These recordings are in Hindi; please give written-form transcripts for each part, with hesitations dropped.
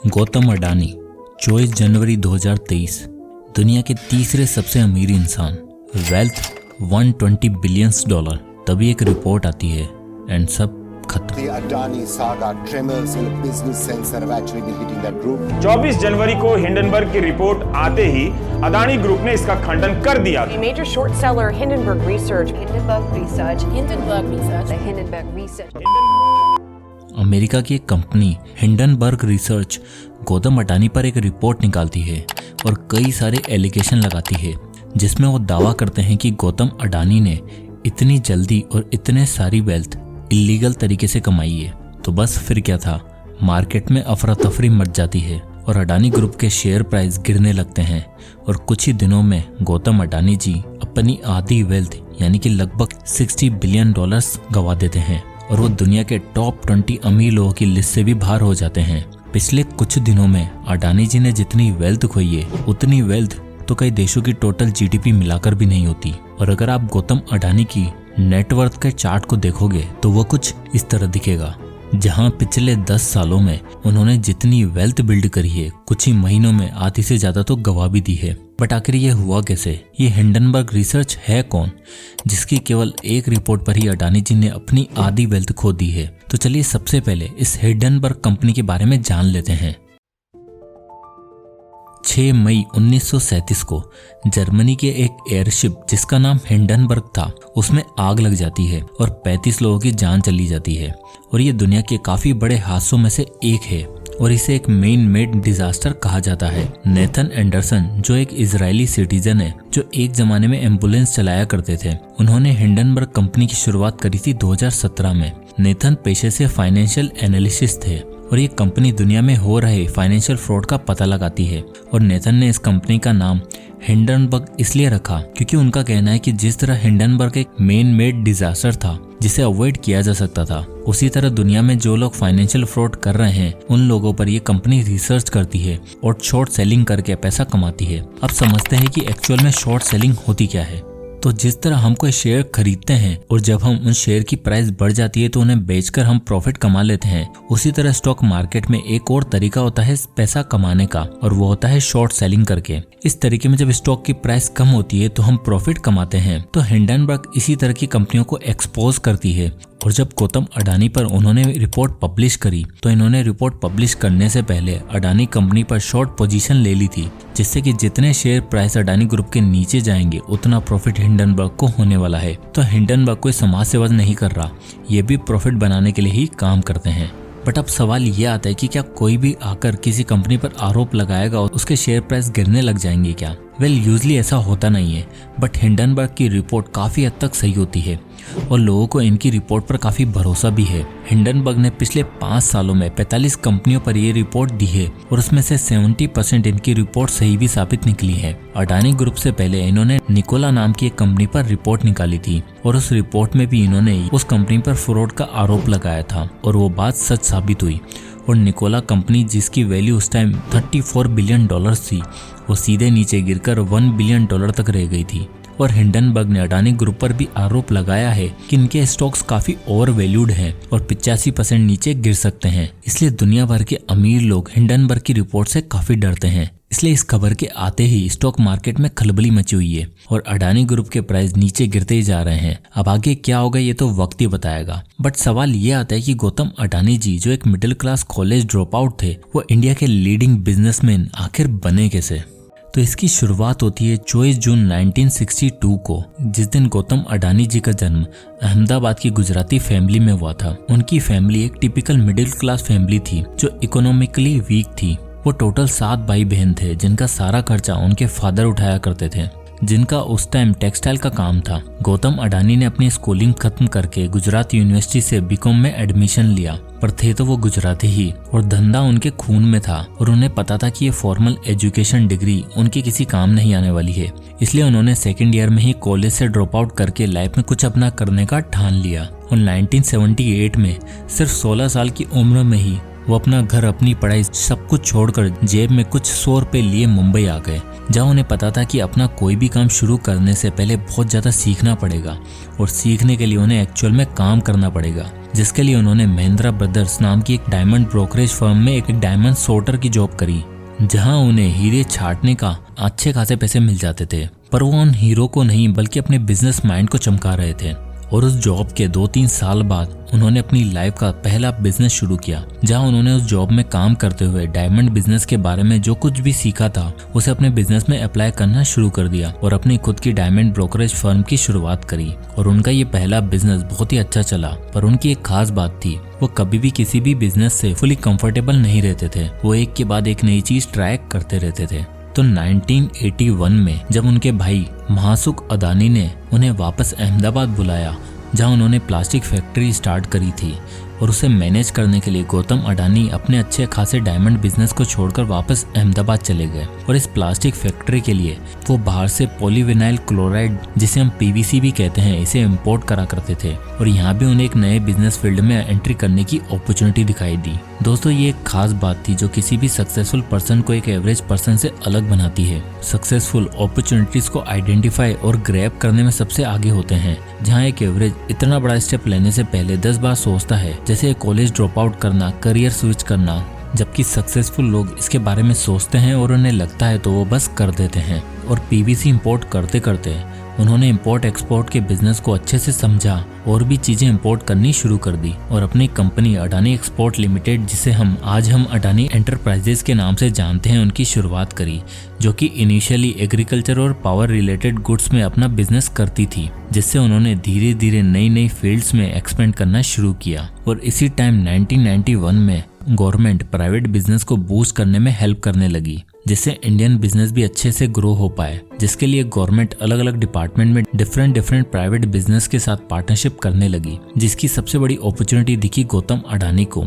गौतम अडानी 24 जनवरी 2023 दुनिया के तीसरे सबसे अमीर इंसान, वेल्थ $120 बिलियन। तभी एक रिपोर्ट आती है एंड सब खत्म। The Adani saga tremors in a business sense that have actually been hitting that group. 24 जनवरी को हिंडनबर्ग की रिपोर्ट आते ही अदानी ग्रुप ने इसका खंडन कर दिया। A major short seller, Hindenburg Research. America की एक company Hindenburg research Gautam Adani पर एक रिपोर्ट निकालती है और कई सारे एलिगेशन लगाती है, जिसमें वो दावा करते हैं कि गौतम अडानी ने इतनी जल्दी और इतने सारी वेल्थ इलीगल तरीके से कमाई है। तो बस फिर क्या था, मार्केट में अफरा तफरी मच जाती है और अडानी ग्रुप के शेयर प्राइस गिरने लगते हैं और कुछ ही दिनों में गौतम अडानी जी अपनी आधी वेल्थ यानी कि लगभग $60 बिलियन गवा देते हैं और वो दुनिया के टॉप 20 अमीर लोगों की लिस्ट से भी बाहर हो जाते हैं। पिछले कुछ दिनों में अडानी जी ने जितनी वेल्थ खोई है उतनी वेल्थ तो कई देशों की टोटल जीडीपी मिलाकर भी नहीं होती। और अगर आप गौतम अडानी की नेटवर्थ के चार्ट को देखोगे तो वो कुछ इस तरह दिखेगा, जहां पिछले 10 सालों में उन्होंने जितनी वेल्थ बिल्ड करी है कुछ ही महीनों में आधी से ज्यादा तो गवा भी दी है। बट आखिर ये हुआ कैसे? ये हिंडनबर्ग रिसर्च है कौन जिसकी केवल एक रिपोर्ट पर ही अडानी जी ने अपनी आधी वेल्थ खो दी है? तो चलिए सबसे पहले इस हिंडनबर्ग कंपनी के बारे में जान लेते हैं। 6 मई 1937 को जर्मनी के एक एयरशिप जिसका नाम हिंडनबर्ग था उसमें आग लग जाती है और 35 लोगों की जान चली जाती है और ये दुनिया के काफी बड़े हादसों में से एक है और इसे एक मेन मेड डिजास्टर कहा जाता है। नेथन एंडरसन जो एक इजरायली सिटीजन है जो एक जमाने में एम्बुलेंस चलाया करते थे, उन्होंने हिंडनबर्ग कंपनी की शुरुआत करी थी 2017 में। नेथन पेशे से फाइनेंशियल एनालिसिस थे और ये कंपनी दुनिया में हो रहे फाइनेंशियल फ्रॉड का पता लगाती है और नेथन ने इस कंपनी का नाम हिंडनबर्ग इसलिए रखा क्योंकि उनका कहना है कि जिस तरह हिंडनबर्ग एक मेन मेड डिजास्टर था जिसे अवॉइड किया जा सकता था, उसी तरह दुनिया में जो लोग फाइनेंशियल फ्रॉड कर रहे हैं उन लोगों पर ये कंपनी रिसर्च करती है और शॉर्ट सेलिंग करके पैसा कमाती है। अब समझते हैं कि एक्चुअल में शॉर्ट सेलिंग होती क्या है। तो जिस तरह हम कोई शेयर खरीदते हैं और जब हम उन शेयर की प्राइस बढ़ जाती है तो उन्हें बेचकर हम प्रॉफिट कमा लेते हैं, उसी तरह स्टॉक मार्केट में एक और तरीका होता है पैसा कमाने का और वो होता है शॉर्ट सेलिंग करके। इस तरीके में जब स्टॉक की प्राइस कम होती है तो हम प्रॉफिट कमाते हैं। तो हिंडनबर्ग इसी तरह की कंपनियों को एक्सपोज करती है और जब गौतम अडानी पर उन्होंने रिपोर्ट पब्लिश करी तो इन्होंने रिपोर्ट पब्लिश करने से पहले अडानी कंपनी पर शॉर्ट पोजीशन ले ली थी, जिससे कि जितने शेयर प्राइस अडानी ग्रुप के नीचे जाएंगे उतना प्रॉफिट हिंडनबर्ग को होने वाला है। तो हिंडनबर्ग कोई समाज सेवा नहीं कर रहा, ये भी प्रॉफिट बनाने के लिए ही काम करते हैं। बट अब सवाल ये आता है कि क्या कोई भी आकर किसी कंपनी पर आरोप लगाएगा और उसके शेयर प्राइस गिरने लग जाएंगे क्या? वेल, यूजली ऐसा होता नहीं है, बट हिंडनबर्ग की रिपोर्ट काफी हद तक सही होती है और लोगों को इनकी रिपोर्ट पर काफी भरोसा भी है। हिंडनबर्ग ने पिछले 5 सालों में 45 कंपनियों पर ये रिपोर्ट दी है और उसमें से 70% इनकी रिपोर्ट सही भी साबित निकली है। अडानी ग्रुप से पहले इन्होंने निकोला नाम की एक कंपनी पर रिपोर्ट निकाली थी और उस रिपोर्ट में भी इन्होंने उस कंपनी पर फ्रॉड का आरोप लगाया था और वो बात सच साबित हुई और निकोला कंपनी जिसकी वैल्यू उस टाइम $34 बिलियन थी, वो सीधे नीचे गिरकर $1 बिलियन तक रह गई थी। और हिंडनबर्ग ने अडानी ग्रुप पर भी आरोप लगाया है कि इनके स्टॉक्स काफी ओवर वैल्यूड हैं और 85% नीचे गिर सकते हैं। इसलिए दुनिया भर के अमीर लोग हिंडनबर्ग की रिपोर्ट से काफी डरते हैं। इसलिए इस खबर के आते ही स्टॉक मार्केट में खलबली मची हुई है और अडानी ग्रुप के प्राइस नीचे गिरते ही जा रहे हैं। अब आगे क्या होगा ये तो वक्त ही बताएगा। बट सवाल ये आता है कि गौतम अडानी जी जो एक middle class college drop out थे, वो इंडिया के लीडिंग बिजनेसमैन आखिर बने कैसे? तो इसकी शुरुआत होती है 24 जून 1962 को, जिस दिन गौतम अडानी जी का जन्म अहमदाबाद की गुजराती फैमिली में हुआ था। उनकी फैमिली एक टिपिकल मिडिल क्लास फैमिली थी जो इकोनॉमिकली वीक थी। वो टोटल 7 भाई बहन थे जिनका सारा खर्चा उनके फादर उठाया करते थे, जिनका उस टाइम टेक्सटाइल का काम था। गौतम अडानी ने अपनी स्कूलिंग खत्म करके गुजरात यूनिवर्सिटी से बीकॉम में एडमिशन लिया, पर थे तो वो गुजराती ही और धंधा उनके खून में था और उन्हें पता था कि ये फॉर्मल एजुकेशन डिग्री उनके किसी काम नहीं आने वाली है। इसलिए उन्होंने सेकेंड ईयर में ही कॉलेज से ड्रॉप आउट करके लाइफ में कुछ अपना करने का ठान लिया और 1978 में सिर्फ 16 साल की उम्र में ही वो अपना घर, अपनी पढ़ाई सब कुछ छोड़कर जेब में कुछ 100 रुपए लिए मुंबई आ गए, जहाँ उन्हें पता था कि अपना कोई भी काम शुरू करने से पहले बहुत ज़्यादा सीखना पड़ेगा और सीखने के लिए उन्हें एक्चुअल में काम करना पड़ेगा, जिसके लिए उन्होंने महिंद्रा ब्रदर्स नाम की एक डायमंड ब्रोकरेज फर्म में एक डायमंड सोर्टर की जॉब करी, जहां उन्हें हीरे छांटने का अच्छे खासे पैसे मिल जाते थे। पर वो उन हीरो को नहीं बल्कि अपने बिजनेस माइंड को चमका रहे थे। और उस जॉब के 2-3 साल बाद उन्होंने अपनी लाइफ का पहला बिजनेस शुरू किया, जहां उन्होंने उस जॉब में काम करते हुए डायमंड बिजनेस के बारे में जो कुछ भी सीखा था उसे अपने बिजनेस में अप्लाई करना शुरू कर दिया और अपनी खुद की डायमंड ब्रोकरेज फर्म की शुरुआत करी। और उनका ये पहला बिजनेस बहुत ही अच्छा चला। पर उनकी एक खास बात थी, वो कभी भी किसी भी बिजनेस से फुली कंफर्टेबल नहीं रहते थे। वो एक के बाद एक नई चीज ट्राई करते रहते थे। तो 1981 में जब उनके भाई महासुख अडानी ने उन्हें वापस अहमदाबाद बुलाया, जहां उन्होंने प्लास्टिक फैक्ट्री स्टार्ट करी थी, और उसे मैनेज करने के लिए गौतम अडानी अपने अच्छे खासे डायमंड बिजनेस को छोड़कर वापस अहमदाबाद चले गए। और इस प्लास्टिक फैक्ट्री के लिए वो बाहर से पॉलीविनाइल क्लोराइड, जिसे हम पीवीसी भी कहते हैं, इसे इंपोर्ट करा करते थे। और यहाँ भी उन्हें एक नए बिजनेस फील्ड में एंट्री करने की अपॉर्चुनिटी दिखाई दी। दोस्तों, ये एक खास बात थी जो किसी भी सक्सेसफुल पर्सन को एक एवरेज पर्सन से अलग बनाती है। सक्सेसफुल अपॉर्चुनिटीज को आइडेंटिफाई और ग्रैब करने में सबसे आगे होते हैं, जहाँ एक एवरेज इतना बड़ा स्टेप लेने से पहले 10 बार सोचता है, जैसे कॉलेज ड्रॉप आउट करना, करियर स्विच करना। जबकि सक्सेसफुल लोग इसके बारे में सोचते हैं और उन्हें लगता है तो वो बस कर देते हैं। और पीवीसी इंपोर्ट करते करते उन्होंने इंपोर्ट एक्सपोर्ट के बिजनेस को अच्छे से समझा और भी चीजें इंपोर्ट करनी शुरू कर दी। और अपनी कंपनी अडानी एक्सपोर्ट लिमिटेड, जिसे आज हम अडानी एंटरप्राइजेस के नाम से जानते हैं, उनकी शुरुआत करी, जो कि इनिशियली एग्रीकल्चर और पावर रिलेटेड गुड्स में अपना बिजनेस करती थी, जिससे उन्होंने धीरे धीरे नई नई फील्ड्स में एक्सपेंड करना शुरू किया। और इसी टाइम 1991 में गवर्नमेंट प्राइवेट बिजनेस को बूस्ट करने में हेल्प करने लगी, जिससे इंडियन बिजनेस भी अच्छे से ग्रो हो पाए, जिसके लिए गवर्नमेंट अलग अलग डिपार्टमेंट में डिफरेंट प्राइवेट बिजनेस के साथ पार्टनरशिप करने लगी, जिसकी सबसे बड़ी अपॉर्चुनिटी दिखी गौतम अडानी को,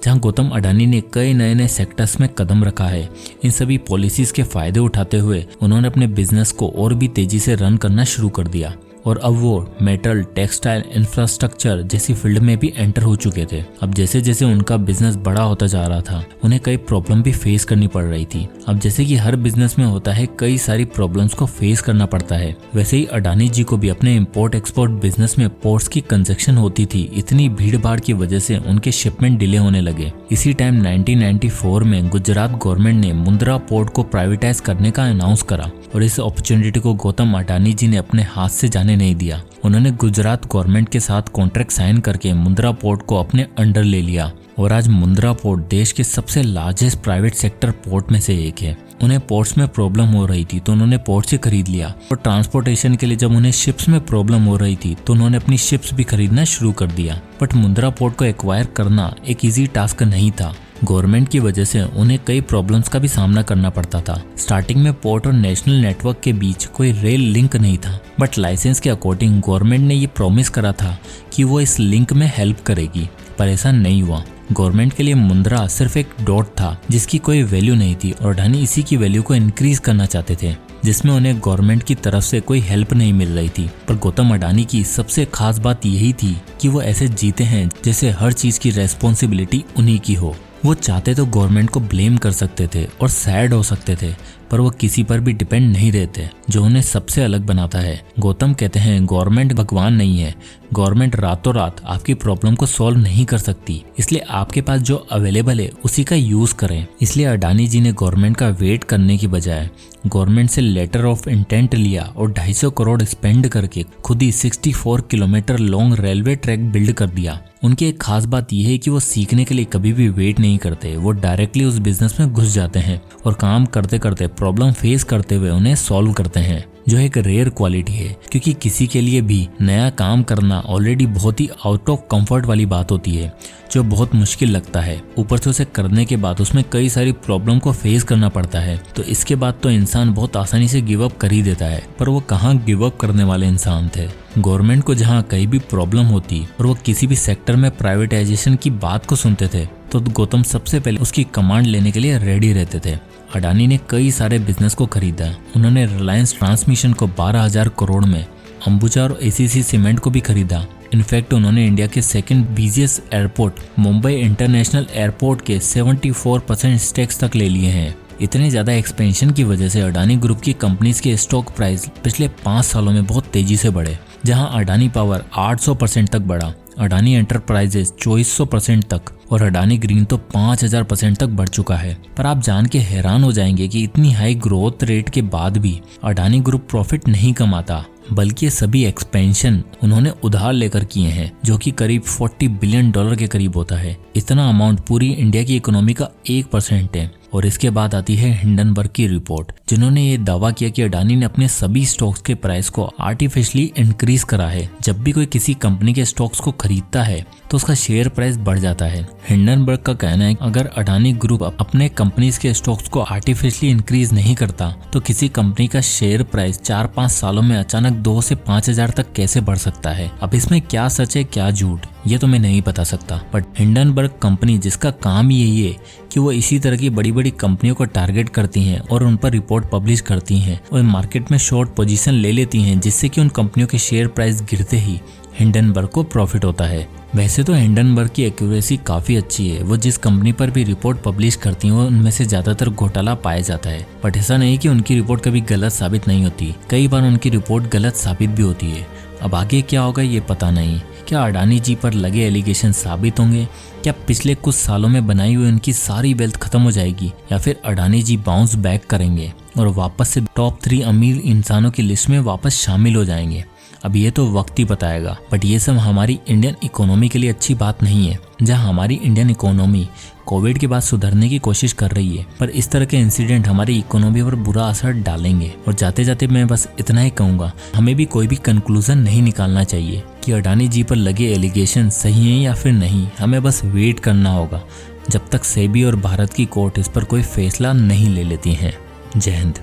जहां गौतम अडानी ने कई नए नए सेक्टर्स में कदम रखा है। इन सभी पॉलिसीज के फायदे उठाते हुए उन्होंने अपने बिजनेस को और भी तेजी से रन करना शुरू कर दिया। और अब वो मेटल, टेक्सटाइल, इंफ्रास्ट्रक्चर जैसी फील्ड में भी एंटर हो चुके थे। अब जैसे जैसे उनका बिजनेस बड़ा होता जा रहा था, उन्हें कई प्रॉब्लम भी फेस करनी पड़ रही थी। अब जैसे कि हर बिजनेस में होता है, कई सारी प्रॉब्लम्स को फेस करना पड़ता है, वैसे ही अडानी जी को भी अपने इंपोर्ट एक्सपोर्ट बिजनेस में पोर्ट्स की कंजक्शन होती थी। इतनी भीड़ भाड़ की वजह से उनके शिपमेंट डिले होने लगे। इसी टाइम 1994 में गुजरात गवर्नमेंट ने मुंद्रा पोर्ट को प्राइवेटाइज करने का अनाउंस करा, और इस अपॉर्चुनिटी को गौतम अडानी जी ने अपने हाथ से जाने नहीं दिया। उन्होंने गुजरात गवर्नमेंट के साथ कॉन्ट्रैक्ट साइन करके मुंद्रा पोर्ट को अपने अंडर ले लिया, और आज मुंद्रा पोर्ट देश के सबसे लार्जेस्ट प्राइवेट सेक्टर पोर्ट में से एक है। उन्हें पोर्ट्स में प्रॉब्लम हो रही थी तो उन्होंने पोर्ट से खरीद लिया, और ट्रांसपोर्टेशन के लिए जब उन्हें शिप्स में प्रॉब्लम हो रही थी तो उन्होंने अपनी शिप्स भी खरीदना शुरू कर दिया। बट मुंद्रा पोर्ट को एक्वायर करना एक इजी टास्क नहीं था। गवर्नमेंट की वजह से उन्हें कई प्रॉब्लम्स का भी सामना करना पड़ता था। स्टार्टिंग में पोर्ट और नेशनल नेटवर्क के बीच कोई रेल लिंक नहीं था, बट लाइसेंस के अकॉर्डिंग गवर्नमेंट ने ये प्रॉमिस करा था कि वो इस लिंक में हेल्प करेगी, पर ऐसा नहीं हुआ। गवर्नमेंट के लिए मुंद्रा सिर्फ एक डॉट था जिसकी कोई वैल्यू नहीं थी, और अडानी इसी की वैल्यू को इंक्रीज करना चाहते थे, जिसमें उन्हें गवर्नमेंट की तरफ से कोई हेल्प नहीं मिल रही थी। पर गौतम अडानी की सबसे खास बात यही थी कि वो ऐसे जीते हैं जैसे हर चीज की रेस्पॉन्सिबिलिटी उन्हीं की हो। वो चाहते तो गवर्नमेंट को ब्लेम कर सकते थे और सैड हो सकते थे, पर वो किसी पर भी डिपेंड नहीं रहते, जो उन्हें सबसे अलग बनाता है। गौतम कहते हैं गवर्नमेंट भगवान नहीं है, गवर्नमेंट रातों रात आपकी प्रॉब्लम को सॉल्व नहीं कर सकती, इसलिए आपके पास जो अवेलेबल है उसी का यूज करें। इसलिए अडानी जी ने गवर्नमेंट का वेट करने की बजाय गवर्नमेंट से लेटर ऑफ इंटेंट लिया और 250 करोड़ स्पेंड करके खुद ही 64 kilometre long railway track build कर दिया। उनकी एक खास बात यह है कि वो सीखने के लिए कभी भी वेट नहीं करते, वो डायरेक्टली उस बिजनेस में घुस जाते हैं और काम करते करते प्रॉब्लम फेस करते हुए उन्हें सॉल्व करते हैं, जो एक रेयर क्वालिटी है, क्योंकि किसी के लिए भी नया काम करना ऑलरेडी बहुत ही आउट ऑफ कंफर्ट वाली बात होती है, जो बहुत मुश्किल लगता है। ऊपर से उसे करने के बाद उसमें कई सारी प्रॉब्लम को फेस करना पड़ता है, तो इसके बाद तो इंसान बहुत आसानी से गिव अप कर ही देता है। पर वो कहाँ गिव अप करने वाले इंसान थे। गवर्नमेंट को जहाँ कहीं भी प्रॉब्लम होती और वो किसी भी सेक्टर में प्राइवेटाइजेशन की बात को सुनते थे, तो गौतम सबसे पहले उसकी कमांड लेने के लिए रेडी रहते थे। अडानी ने कई सारे बिजनेस को खरीदा। उन्होंने रिलायंस ट्रांसमिशन को 12,000 करोड़ में, अंबुजा और एसीसी सीमेंट को भी खरीदा, इनफैक्ट उन्होंने इंडिया के second busiest airport Mumbai international airport के 74% स्टेक्स तक ले लिए हैं। इतने ज्यादा एक्सपेंशन की वजह से अडानी ग्रुप की कंपनीज के स्टॉक प्राइस पिछले 5 सालों में बहुत तेजी से बढ़े, जहां अडानी पावर 800% तक बढ़ा, अडानी एंटरप्राइजेस 2400% तक और अडानी ग्रीन तो 5000% तक बढ़ चुका है। पर आप जान के हैरान हो जाएंगे कि इतनी हाई ग्रोथ रेट के बाद भी अडानी ग्रुप प्रॉफिट नहीं कमाता, बल्कि सभी एक्सपेंशन उन्होंने उधार लेकर किए हैं, जो कि करीब $40 बिलियन के करीब होता है। इतना अमाउंट पूरी इंडिया की इकोनॉमी का 1% है। और इसके बाद आती है हिंडनबर्ग की रिपोर्ट, जिन्होंने ये दावा किया कि अडानी ने अपने सभी स्टॉक्स के प्राइस को आर्टिफिशियली इंक्रीज करा है। जब भी कोई किसी कंपनी के स्टॉक्स को खरीदता है तो उसका शेयर प्राइस बढ़ जाता है। हिंडनबर्ग का कहना है अगर अडानी ग्रुप अपने कंपनीज के स्टॉक्स को आर्टिफिशियली इंक्रीज नहीं करता तो किसी कंपनी का शेयर प्राइस 4-5 सालों में अचानक 2 से 5,000 तक कैसे बढ़ सकता है। अब इसमें क्या सच है क्या झूठ ये तो मैं नहीं बता सकता, बट हिंडनबर्ग कंपनी जिसका काम यही है कि वो इसी तरह की बड़ी बड़ी कंपनियों को टारगेट करती हैं और उन पर रिपोर्ट पब्लिश करती हैं और मार्केट में शॉर्ट पोजीशन ले लेती हैं, जिससे कि उन कंपनियों के शेयर प्राइस गिरते ही हिंडनबर्ग को प्रॉफिट होता है। वैसे तो हिंडनबर्ग की एक्यूरेसी काफी अच्छी है, वो जिस कंपनी पर भी रिपोर्ट पब्लिश करती हैं उनमें से ज्यादातर घोटाला पाया जाता है, बट ऐसा नहीं कि उनकी रिपोर्ट कभी गलत साबित नहीं होती, कई बार उनकी रिपोर्ट गलत साबित भी होती है। अब आगे क्या होगा ये पता नहीं। क्या अडानी जी पर लगे एलिगेशन साबित होंगे? क्या पिछले कुछ सालों में बनाई हुई उनकी सारी वेल्थ खत्म हो जाएगी, या फिर अडानी जी बाउंस बैक करेंगे और वापस से टॉप 3 अमीर इंसानों की लिस्ट में वापस शामिल हो जाएंगे? अब ये तो वक्त ही बताएगा, बट ये सब हमारी इंडियन इकोनॉमी के लिए अच्छी बात नहीं है। जहां हमारी इंडियन इकोनॉमी कोविड के बाद सुधरने की कोशिश कर रही है, पर इस तरह के इंसिडेंट हमारी इकोनॉमी पर बुरा असर डालेंगे। और जाते जाते मैं बस इतना ही कहूँगा, हमें भी कोई भी कंक्लूजन नहीं निकालना चाहिए कि अडानी जी पर लगे एलिगेशन सही हैं या फिर नहीं। हमें बस वेट करना होगा जब तक सेबी और भारत की कोर्ट इस पर कोई फैसला नहीं ले लेती हैं। जय हिंद।